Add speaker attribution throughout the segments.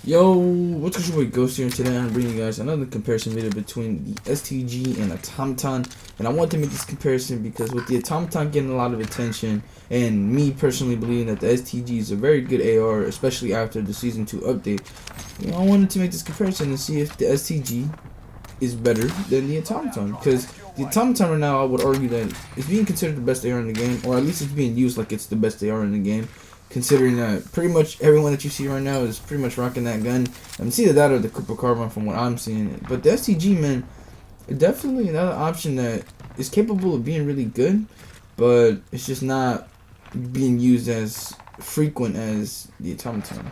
Speaker 1: Yo, what's good, your boy Ghost here, and today I'm bringing you guys another comparison video between the STG and Automaton. And I want to make this comparison because with the Automaton getting a lot of attention, and me personally believing that the STG is a very good AR, especially after the Season 2 update, you know, I wanted to make this comparison and see if the STG is better than the Automaton. Because the Automaton right now, I would argue that it's being considered the best AR in the game, or at least it's being used like it's the best AR in the game. Considering that pretty much everyone that you see right now is pretty much rocking that gun. It's either that or the Cooper Carbine from what I'm seeing. But the STG, man, definitely another option that is capable of being really good, but it's just not being used as frequent as the Automaton.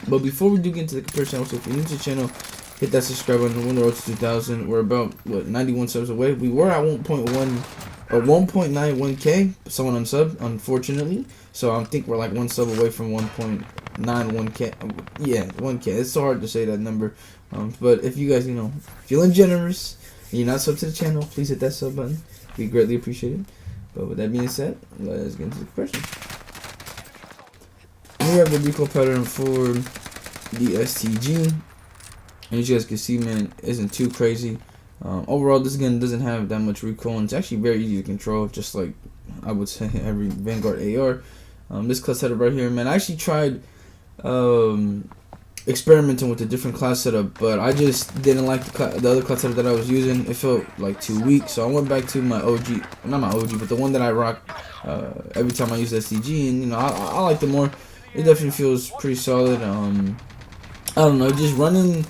Speaker 1: But before we do get into the comparison, also if you're new to the channel, hit that subscribe button. We're on the road to 2,000. We're about, what, 91 subs away. We were at 1.1 or 1.91k, someone unsubbed, unfortunately. So I think we're like one sub away from 1.91k. Yeah, 1k. It's so hard to say that number. But if you guys, you know, feeling generous and you're not subbed to the channel, please hit that sub button. We greatly appreciate it. But with that being said, let's get into the comparison. We have the recoil pattern for the STG. And as you guys can see, man, it isn't too crazy. Overall, this gun doesn't have that much recoil, and it's actually very easy to control, just like I would say every Vanguard AR. This class setup right here, man, I actually tried experimenting with a different class setup, but I just didn't like the other class setup that I was using. It felt like too weak, so I went back to my OG, not my OG, but the one that I rock every time I use STG, and you know, I like it more. It definitely feels pretty solid. I don't know, just running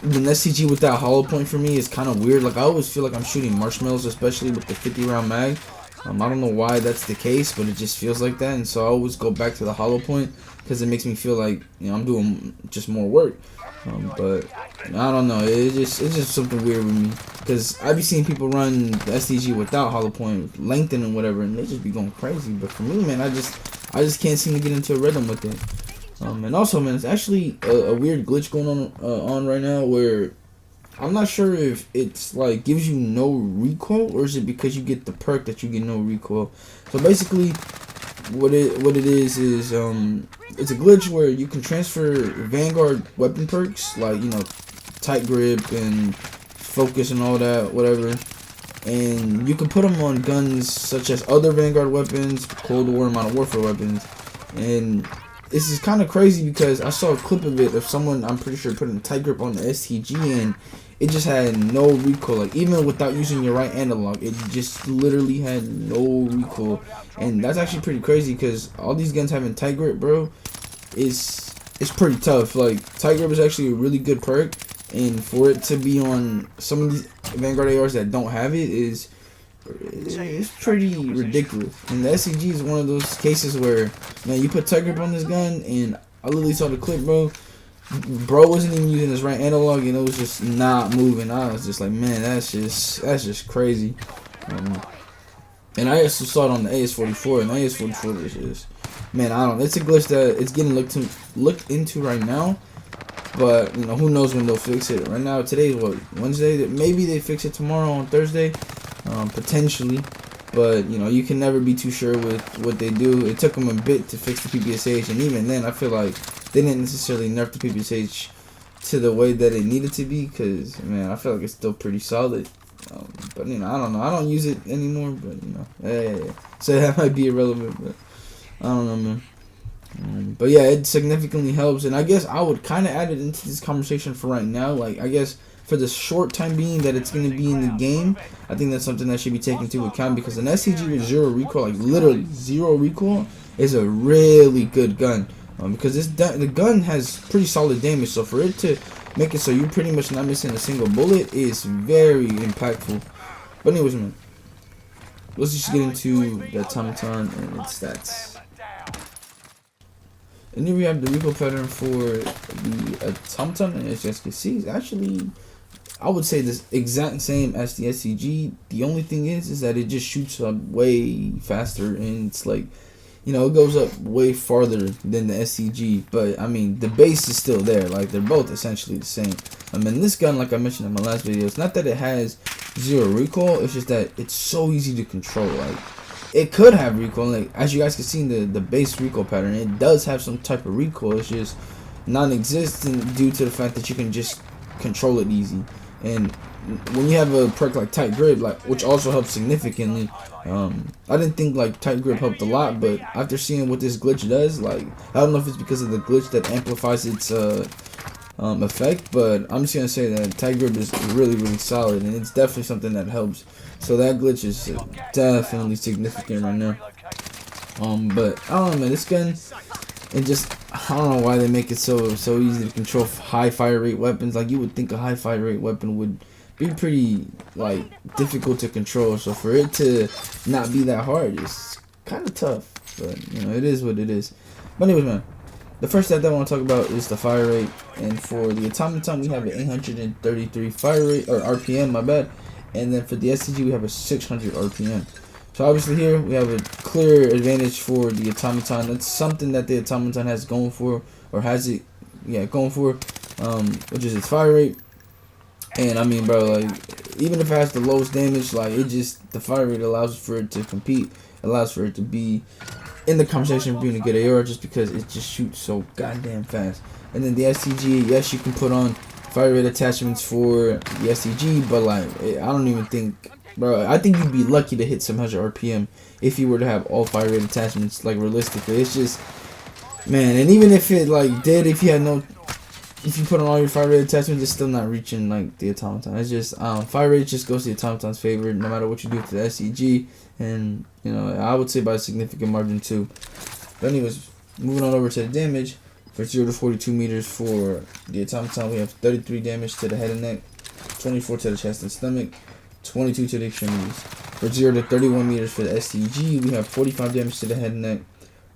Speaker 1: the STG with that hollow point for me is kind of weird. Like, I always feel like I'm shooting marshmallows, especially with the 50 round mag. I don't know why that's the case, but it just feels like that, and so I always go back to the hollow point because it makes me feel like, you know, I'm doing just more work. But I don't know, it's just something weird with me, because I be seeing people run the STG without hollow point, lengthen and whatever, and they just be going crazy. But for me, man, I just can't seem to get into a rhythm with it. And also, man, it's actually a weird glitch going on right now where I'm not sure if it's like gives you no recoil, or is it because you get the perk that you get no recoil. So basically, what it is it's a glitch where you can transfer Vanguard weapon perks, like, you know, tight grip and focus and all that, whatever, and you can put them on guns such as other Vanguard weapons, Cold War and Modern Warfare weapons. And this is kind of crazy because I saw a clip of it of someone, I'm pretty sure, putting a tight grip on the STG, and it just had no recoil. Like, even without using your right analog, it just literally had no recoil. And that's actually pretty crazy because all these guns having tight grip, bro, it's pretty tough. Like, tight grip is actually a really good perk, and for it to be on some of these Vanguard ARs that don't have it is, it's pretty ridiculous. And the SCG is one of those cases where, man, you put tight grip on this gun, and I literally saw the clip, bro wasn't even using his right analog, and it was just not moving. I was just like, man, that's just crazy. And I also saw it on the AS-44, and the AS-44 is just, man, I don't know, it's a glitch that it's getting looked into right now. But, you know, who knows when they'll fix it. Right now, today's what, Wednesday? Maybe they fix it tomorrow on Thursday. Potentially, but you know, you can never be too sure with what they do. It took them a bit to fix the PPSH, and even then I feel like they didn't necessarily nerf the PPSH to the way that it needed to be, because, man, I feel like it's still pretty solid. But, you know, I don't know, I don't use it anymore, but, you know, so that might be irrelevant, but I don't know, man. But yeah, it significantly helps, and I guess I would kind of add it into this conversation for right now. Like, I guess for the short time being that it's going to be in the game, I think that's something that should be taken into account, because an STG with zero recoil, like literally zero recoil, is a really good gun, because the gun has pretty solid damage. So for it to make it so you're pretty much not missing a single bullet is very impactful. But anyways, man, let's just get into the Automaton and its stats. And here we have the recoil pattern for the Tomtom, and as you guys can see, it's actually, I would say, this exact same as the STG. The only thing is that it just shoots up way faster, and it's like, you know, it goes up way farther than the STG. But I mean, the base is still there. Like, they're both essentially the same. I mean, this gun, like I mentioned in my last video, it's not that it has zero recoil, it's just that it's so easy to control. Like, it could have recoil, like as you guys can see in the base recoil pattern, it does have some type of recoil. It's just non-existent due to the fact that you can just control it easy. And when you have a perk like tight grip, like, which also helps significantly, I didn't think like tight grip helped a lot, but after seeing what this glitch does, like, I don't know if it's because of the glitch that amplifies its effect, but I'm just gonna say that tight grip is really solid, and it's definitely something that helps. So that glitch is definitely significant right now. But I don't know, man, this gun, it just, I don't know why they make it so easy to control high fire rate weapons. Like, you would think a high fire rate weapon would be pretty like difficult to control, so for it to not be that hard is kind of tough, but you know, it is what it is. But anyways, man, the first stat that I want to talk about is the fire rate, and for the Automaton we have an 833 fire rate, or RPM, my bad, and then for the STG we have a 600 RPM. So obviously here we have a clear advantage for the Automaton. That's something that the Automaton has going for, or has it, yeah, going for, which is its fire rate. And I mean, bro, like, even if it has the lowest damage, like, it just, the fire rate allows for it to compete, allows for it to be in the conversation of being a good AR, just because it just shoots so goddamn fast. And then the STG, yes, you can put on fire rate attachments for the STG, but like, I don't even think, bro, I think you'd be lucky to hit some 100 RPM if you were to have all fire rate attachments, like, realistically. It's just, man, and even if it like did, if you put on all your fire rate attachments, it's still not reaching like the Automaton. It's just, fire rate just goes to the Automaton's favor no matter what you do to the SCG, and you know, I would say by a significant margin too. But anyways, moving on over to the damage. For 0 to 42 meters for the Automaton, we have 33 damage to the head and neck, 24 to the chest and stomach, 22 to the extremities. For 0 to 31 meters for the STG, we have 45 damage to the head and neck,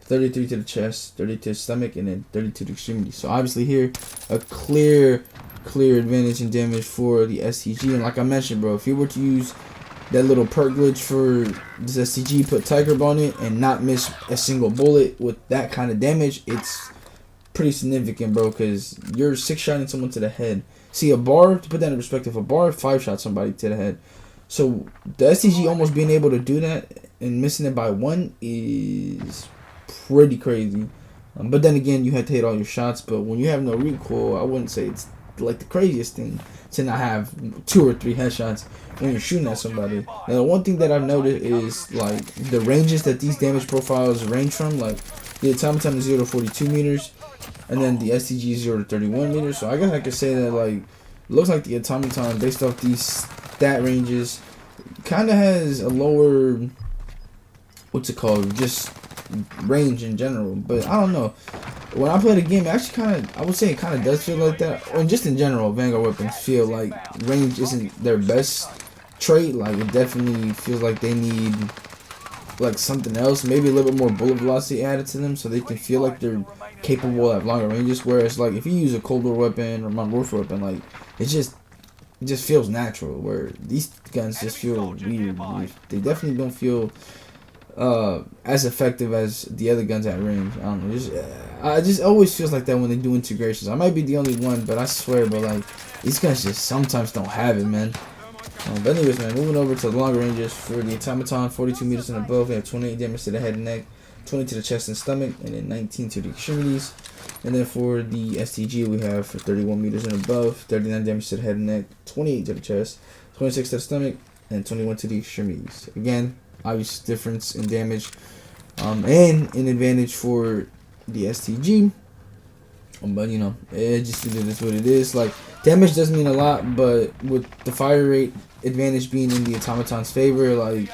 Speaker 1: 33 to the chest, 30 to the stomach, and then 30 to the extremities. So obviously here, a clear advantage in damage for the STG. And like I mentioned, bro, if you were to use that little perk glitch for this STG, put tight grip on it, and not miss a single bullet with that kind of damage, it's pretty significant, bro, because you're 6-shotting someone to the head. See, a bar, to put that in perspective, a bar 5-shot somebody to the head. So the STG almost being able to do that and missing it by 1 is pretty crazy. But then again, you had to hit all your shots, but when you have no recoil, I wouldn't say it's like the craziest thing to not have 2 or 3 headshots when you're shooting at somebody. Now, the one thing that I've noticed is like the ranges that these damage profiles range from. Like the Automaton is 0 to 42 meters, and then the STG is 0 to 31 meters. So I guess I could say that, like, it looks like the Automaton, based off these stat ranges, kind of has a lower, what's it called, just range in general. But I don't know, when I play the game, it actually kind of, I would say it kind of does feel like that. Or just in general, Vanguard weapons feel like range isn't their best trait. Like, it definitely feels like they need like something else, maybe a little bit more bullet velocity added to them, so they can feel like they're capable at longer ranges. Whereas like if you use a Cold War weapon or Modern Warfare weapon, like it just feels natural. Where these guns just feel weird. They definitely don't feel as effective as the other guns at range. I don't know. I just always feels like that when they do integrations. I might be the only one, but I swear, but like these guns just sometimes don't have it, man. But anyways, man, moving over to the longer ranges for the Automaton, 42 meters and above, we have 28 damage to the head and neck, 20 to the chest and stomach, and then 19 to the extremities. And then for the STG, we have for 31 meters and above, 39 damage to the head and neck, 28 to the chest, 26 to the stomach, and 21 to the extremities. Again, obvious difference in damage, and an advantage for the STG. But you know, it just is what it is. Like, damage does mean a lot, but with the fire rate advantage being in the Automaton's favor, like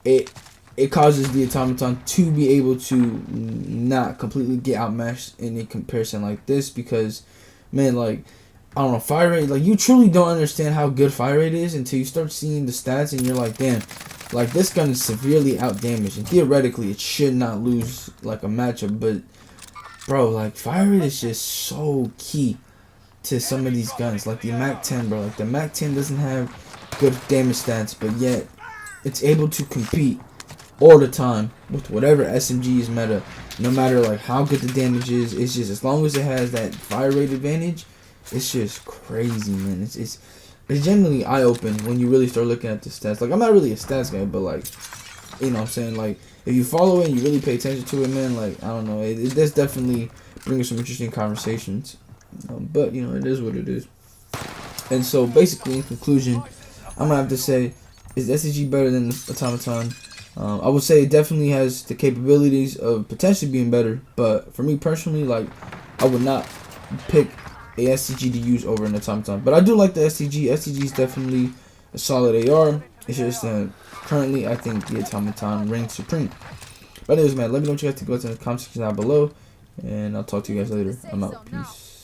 Speaker 1: it causes the Automaton to be able to not completely get outmatched in a comparison like this. Because, man, like, I don't know, fire rate, like, you truly don't understand how good fire rate is until you start seeing the stats and you're like, damn, like, this gun is severely outdamaged, and theoretically it should not lose like a matchup. But bro, like, fire rate is just so key to some of these guns. Like the MAC-10, bro. Like, the MAC-10 doesn't have good damage stats, but yet it's able to compete all the time with whatever SMG is meta. No matter, like, how good the damage is, it's just, as long as it has that fire rate advantage, it's just crazy, man. It's genuinely eye-opening when you really start looking at the stats. Like, I'm not really a stats guy, but, like, you know what I'm saying? Like, if you follow it and you really pay attention to it, man, like, I don't know, that's definitely bring us some interesting conversations. But you know, it is what it is. And so basically, in conclusion, I'm gonna have to say, is the STG better than the Automaton? I would say it definitely has the capabilities of potentially being better, but for me personally, like, I would not pick a STG to use over an Automaton. But I do like the STG. STG is definitely a solid AR. It's just that currently I think the Automaton reigns supreme. But anyways, man, let me know what you guys think in the comment section down below, and I'll talk to you guys later. I'm out. Peace.